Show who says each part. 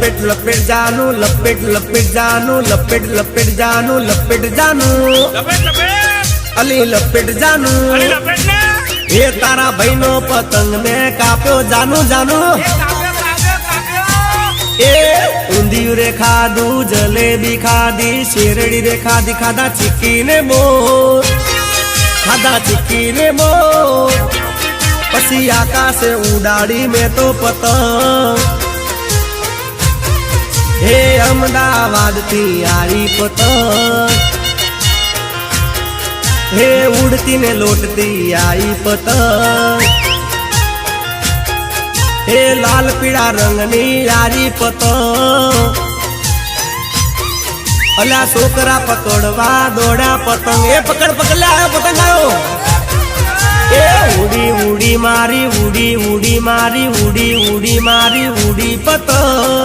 Speaker 1: लपेट लपेट जानू लपेट लपेट जानू लपेट लपेट जानू लपेट जानू अली लपेट जानू ये तारा भाईनो पतंग ने काप्यो जानू जानू ए ऊंधिયું रे खाधू जलेबी खाधी शेरड़ी रे खाधी खाधा चिक्की ने मोर खाधा चिक्की ने मोर पसी आकाश उडाड़ी में तो पतंग हे अहमदाबाद थी आई पतंग हे उड़ती ने लोटती आई पतंग हे लाल पीड़ा रंगनी यारी पतंग अला छोकरा पकड़वा दौड़ा पतंग ए पकड़ पकड़ ले आयो पतंग आयो ए उड़ी उड़ी मारी उड़ी उड़ी मारी उड़ी उड़ी मारी उड़ी पतंग।